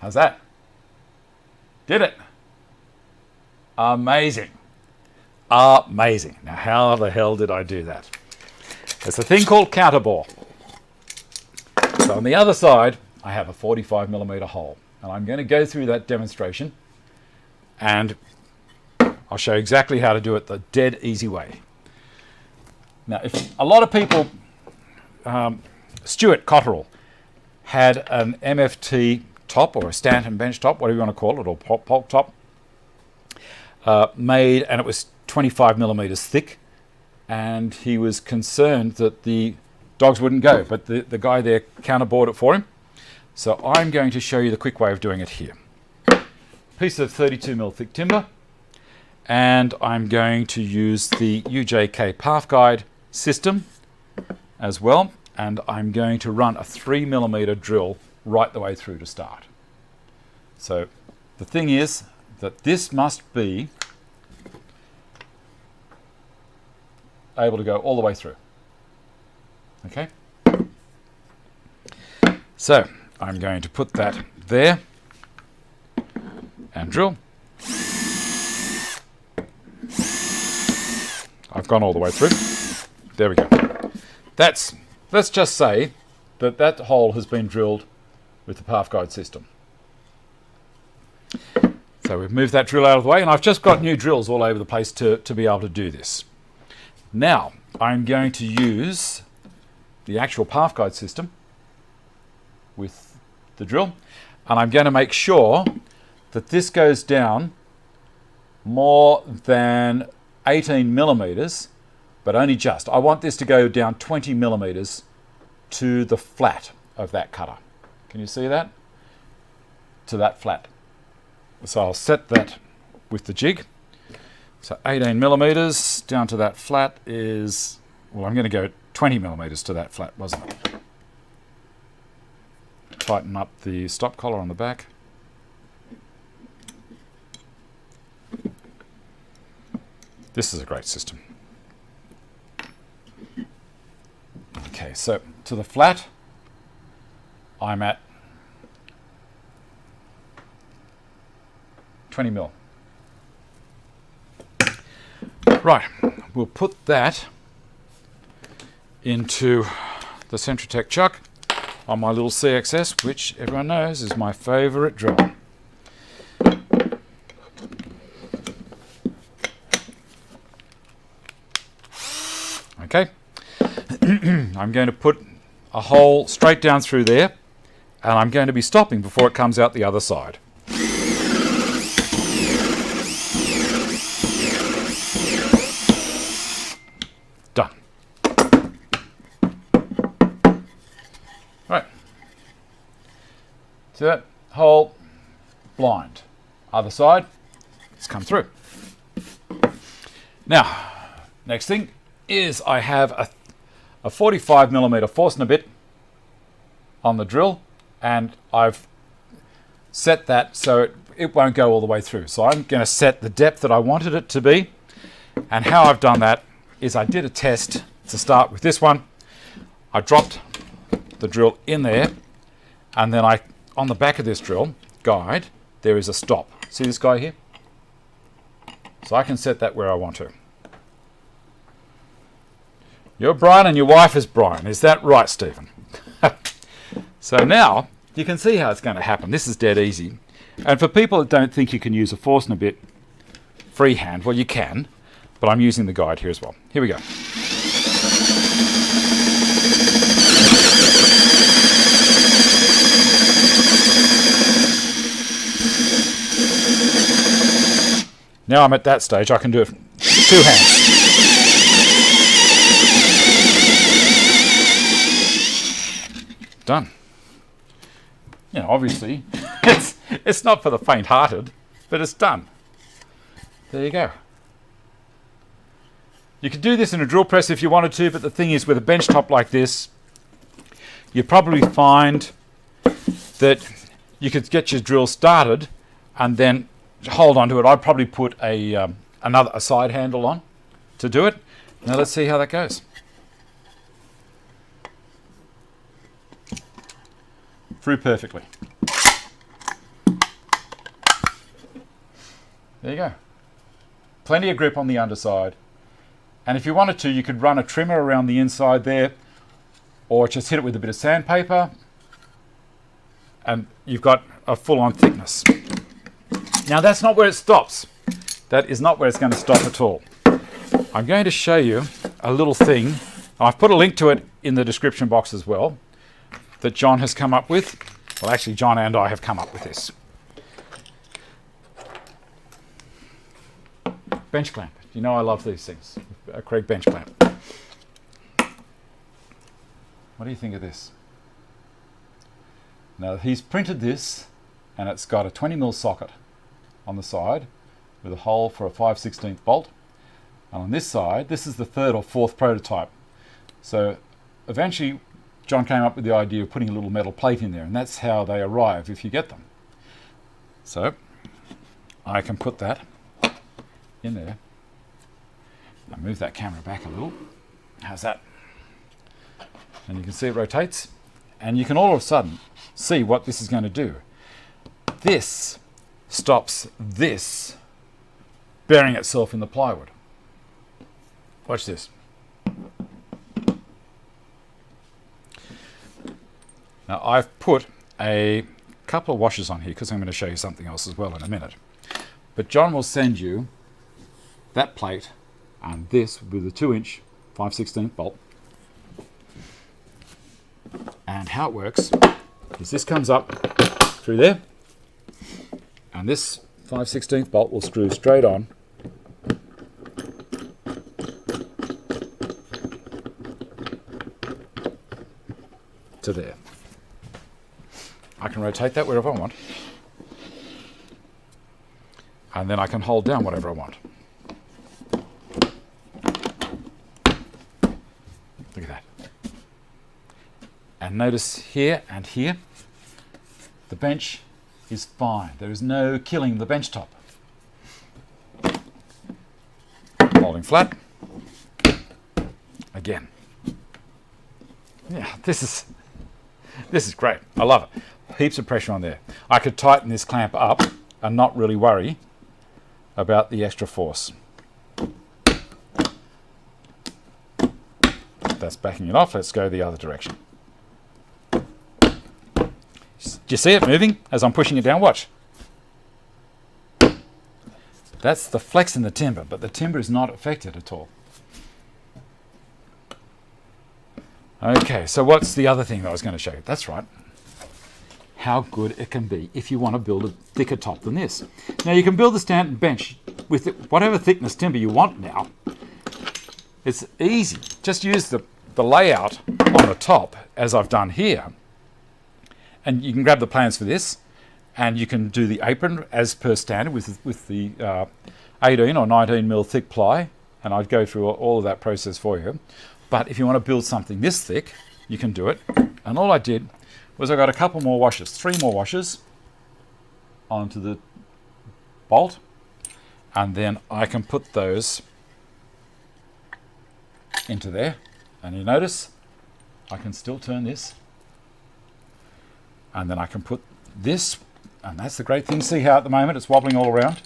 How's that? Did it? Amazing. Amazing. Now, how the hell did I do that? There's a thing called counterbore. So on the other side, I have a 45mm hole. And I'm going to go through that demonstration and I'll show you exactly how to do it the dead easy way. Now, if a lot of people, Stuart Cotterill had an MFT top or a Stanton bench top, whatever you want to call it, or pulp top, made, and it was 25mm thick, and he was concerned that the dogs wouldn't go, but the guy there counterbored it for him. So I'm going to show you the quick way of doing it here. Piece of 32mm thick timber, and I'm going to use the UJK path guide system as well, and I'm going to run a 3mm drill right the way through to start. So the thing is that this must be able to go all the way through. Okay? So I'm going to put that there and drill. I've gone all the way through. There we go. Let's just say that hole has been drilled with the path guide system. So we've moved that drill out of the way, and I've just got new drills all over the place to be able to do this. Now I'm going to use the actual path guide system with the drill, and I'm going to make sure that this goes down more than 18mm, but only just. I want this to go down 20mm to the flat of that cutter. Can you see that? To that flat. So I'll set that with the jig. So 18mm down to that flat is, well, I'm going to go 20mm to that flat, wasn't it? Tighten up the stop collar on the back. This is a great system. Okay, so to the flat, I'm at 20mm. Right, we'll put that into the Centratec chuck on my little CXS, which everyone knows is my favourite drill. I'm going to put a hole straight down through there, and I'm going to be stopping before it comes out the other side. Done. Right. See that hole? Blind. Other side, it's come through. Now, next thing is I have a 45mm Forstner bit on the drill, and I've set that so it won't go all the way through. So I'm going to set the depth that I wanted it to be, and how I've done that is I did a test to start with this one. I dropped the drill in there, and then on the back of this drill guide there is a stop. See this guy here? So I can set that where I want to. You're Brian and your wife is Brian. Is that right, Stephen? So now you can see how it's going to happen. This is dead easy. And for people that don't think you can use a Forstner bit freehand, well, you can, but I'm using the guide here as well. Here we go. Now I'm at that stage, I can do it two hands. Done. You know, obviously, it's not for the faint-hearted, but it's done. There you go. You could do this in a drill press if you wanted to, but the thing is, with a bench top like this, you probably find that you could get your drill started and then hold on to it. I'd probably put a side handle on to do it. Now let's see how that goes. Through perfectly. There you go. Plenty of grip on the underside. And if you wanted to, you could run a trimmer around the inside there, or just hit it with a bit of sandpaper, and you've got a full-on thickness. Now that's not where it stops. That is not where it's going to stop at all. I'm going to show you a little thing. I've put a link to it in the description box as well, that John has come up with. Well, actually, John and I have come up with this. Bench clamp. You know I love these things. A Craig bench clamp. What do you think of this? Now, he's printed this, and it's got a 20mm socket on the side with a hole for a 5/16 bolt. And on this side, this is the third or fourth prototype. So eventually, John came up with the idea of putting a little metal plate in there, and that's how they arrive if you get them. So I can put that in there. I'll move that camera back a little. How's that? And you can see it rotates, and you can all of a sudden see what this is going to do. This stops this burying itself in the plywood. Watch this. Now I've put a couple of washers on here because I'm going to show you something else as well in a minute. But John will send you that plate and this with a 2-inch 5/16 bolt. And how it works is this comes up through there, and this 5/16 bolt will screw straight on to there. I can rotate that wherever I want, and then I can hold down whatever I want. Look at that. And notice here and here, the bench is fine. There is no killing the bench top. Holding flat. Again. Yeah, this is great. I love it. Heaps of pressure on there. I could tighten this clamp up and not really worry about the extra force. That's backing it off. Let's go the other direction. Do you see it moving as I'm pushing it down? Watch. That's the flex in the timber, but the timber is not affected at all. Okay, so what's the other thing that I was going to show you? That's right. How good it can be if you want to build a thicker top than this. Now you can build the Stanton bench with whatever thickness timber you want now. It's easy. Just use the layout on the top as I've done here. And you can grab the plans for this and you can do the apron as per standard with the 18 or 19 mil thick ply. And I'd go through all of that process for you. But if you want to build something this thick, you can do it. And all I did was I got a couple more washers, 3 more washers onto the bolt, and then I can put those into there. And you notice I can still turn this, and then I can put this, and that's the great thing. See how at the moment it's wobbling all around,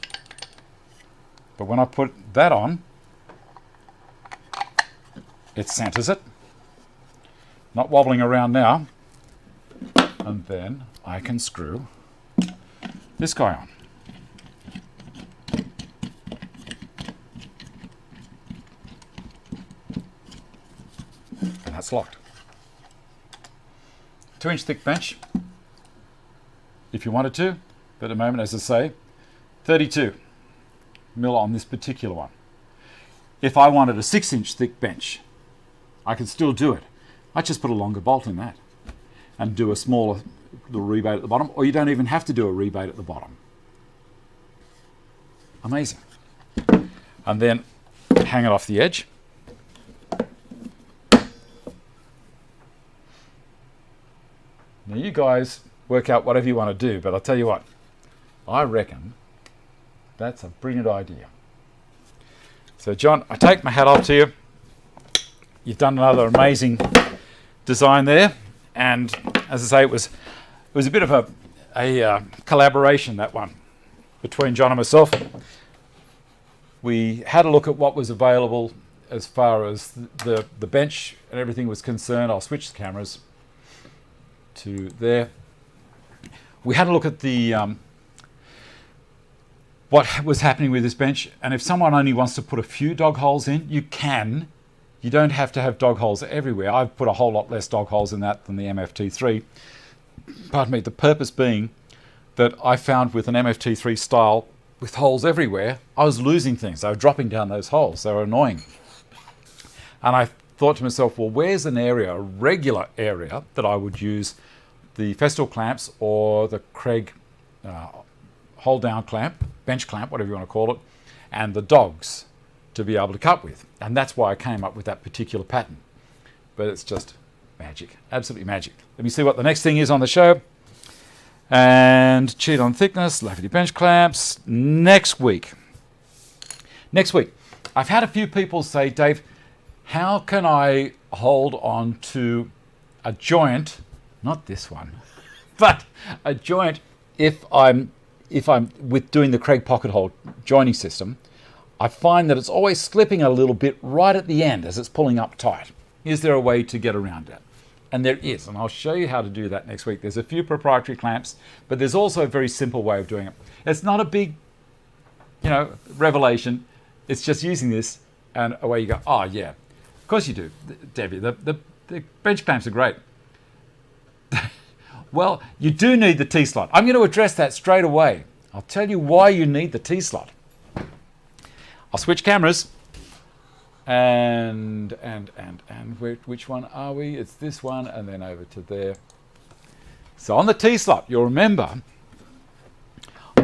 but when I put that on, it centers it, not wobbling around now. And then I can screw this guy on. And that's locked. 2-inch thick bench, if you wanted to, but at the moment, as I say, 32 mil on this particular one. If I wanted a 6-inch thick bench, I could still do it. I just put a longer bolt in that and do a smaller little rebate at the bottom, or you don't even have to do a rebate at the bottom. Amazing. And then hang it off the edge. Now you guys work out whatever you want to do, but I'll tell you what, I reckon that's a brilliant idea. So John, I take my hat off to you. You've done another amazing design there. And as I say, it was a bit of a collaboration, that one, between John and myself. We had a look at what was available as far as the bench and everything was concerned. I'll switch the cameras to there. We had a look at the what was happening with this bench, and if someone only wants to put a few dog holes in, you can. You don't have to have dog holes everywhere. I've put a whole lot less dog holes in that than the MFT3. Pardon me, the purpose being that I found with an MFT3 style with holes everywhere, I was losing things. They were dropping down those holes. They were annoying. And I thought to myself, well, where's an area, a regular area, that I would use the Festool clamps or the Craig hold down clamp, bench clamp, whatever you want to call it, and the dogs to be able to cut with. And that's why I came up with that particular pattern. But it's just magic, absolutely magic. Let me see what the next thing is on the show. And cheat on thickness, Lafferty bench clamps. Next week, I've had a few people say, Dave, how can I hold on to a joint, not this one, but a joint if I'm with doing the Craig pocket hole joining system? I find that it's always slipping a little bit right at the end as it's pulling up tight. Is there a way to get around that? And there is, and I'll show you how to do that next week. There's a few proprietary clamps, but there's also a very simple way of doing it. It's not a big, revelation. It's just using this, and away you go. Oh yeah, of course you do, Debbie. The bench clamps are great. Well, you do need the T-slot. I'm going to address that straight away. I'll tell you why you need the T-slot. I'll switch cameras. And which one are we? It's this one, and then over to there. So on the T-slot, you'll remember,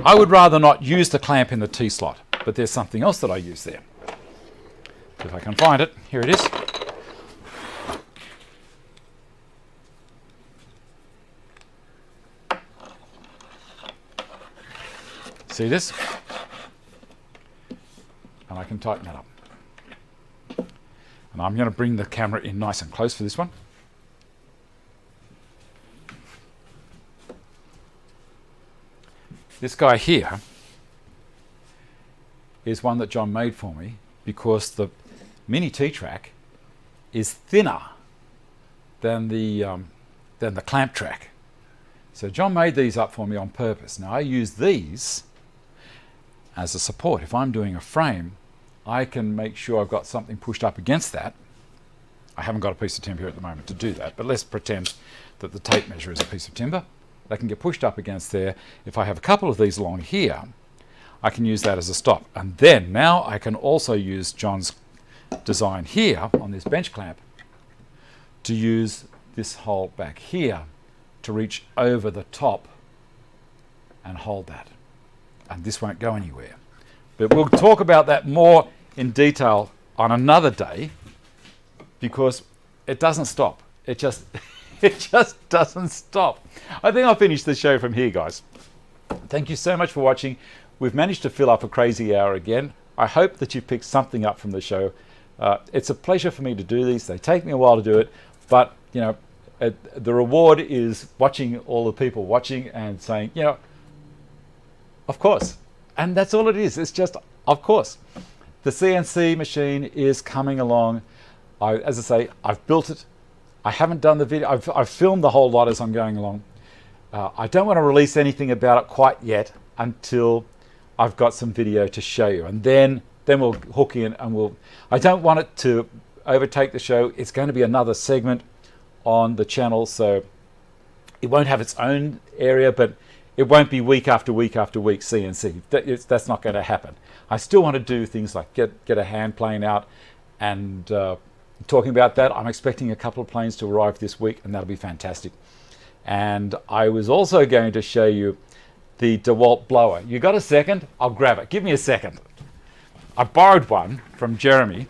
I would rather not use the clamp in the T-slot, but there's something else that I use there. If I can find it, here it is. See this? And I can tighten that up. And I'm going to bring the camera in nice and close for this one. This guy here is one that John made for me because the Mini T-Track is thinner than the clamp track. So John made these up for me on purpose. Now I use these as a support. If I'm doing a frame, I can make sure I've got something pushed up against that. I haven't got a piece of timber here at the moment to do that, but let's pretend that the tape measure is a piece of timber. They can get pushed up against there. If I have a couple of these along here, I can use that as a stop. And then now I can also use John's design here on this bench clamp to use this hole back here to reach over the top and hold that. And this won't go anywhere. But we'll talk about that more in detail on another day, because it doesn't stop. It just doesn't stop. I think I'll finish the show from here, guys. Thank you so much for watching. We've managed to fill up a crazy hour again. I hope that you picked something up from the show. It's a pleasure for me to do these. They take me a while to do it, but you know, the reward is watching all the people watching and saying, you know, of course. And that's all it is. It's just, of course. The CNC machine is coming along. As I say, I've built it. I haven't done the video. I've filmed the whole lot as I'm going along. I don't want to release anything about it quite yet until I've got some video to show you. And then we'll hook in and I don't want it to overtake the show. It's going to be another segment on the channel, so it won't have its own area, but it won't be week after week after week CNC. That's not going to happen. I still want to do things like get a hand plane out, and talking about that, I'm expecting a couple of planes to arrive this week, and that'll be fantastic. And I was also going to show you the DeBolt blower. You got a second? I'll grab it. Give me a second. I borrowed one from Jeremy,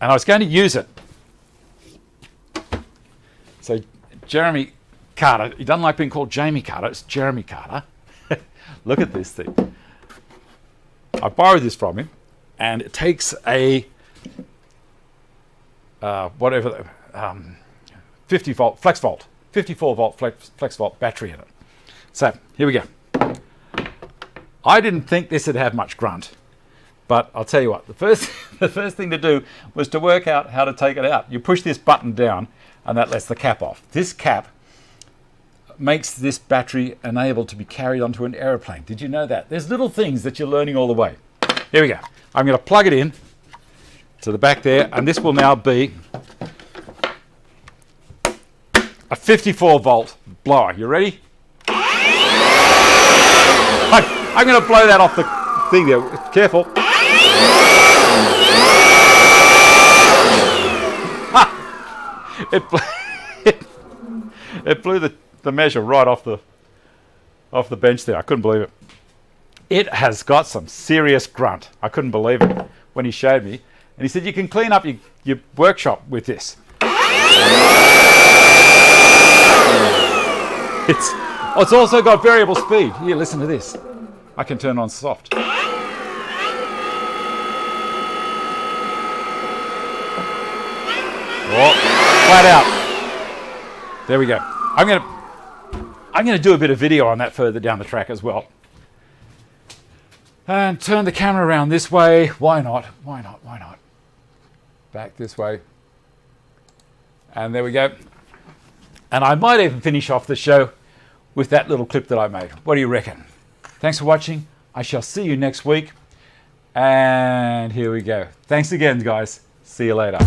and I was going to use it. So Jeremy Carter, he doesn't like being called Jamie Carter, it's Jeremy Carter. Look at this thing. I borrowed this from him, and it takes a 50 volt flex volt, 54 volt flex volt battery in it. So here we go. I didn't think this would have much grunt, but I'll tell you what, the first thing to do was to work out how to take it out. You push this button down and that lets the cap off. This cap makes this battery enabled to be carried onto an aeroplane. Did you know that? There's little things that you're learning all the way. Here we go. I'm going to plug it in to the back there, and this will now be a 54 volt blower. You ready? I'm going to blow that off the thing there. Careful. It blew the measure right off the bench there. I couldn't believe it. It has got some serious grunt. I couldn't believe it when he showed me. And he said, you can clean up your workshop with this. It's also got variable speed. Here, listen to this. I can turn on soft. Oh, flat out. There we go. I'm going to do a bit of video on that further down the track as well. And turn the camera around this way. Why not? Why not? Why not? Back this way. And there we go. And I might even finish off the show with that little clip that I made. What do you reckon? Thanks for watching. I shall see you next week. And here we go. Thanks again, guys. See you later.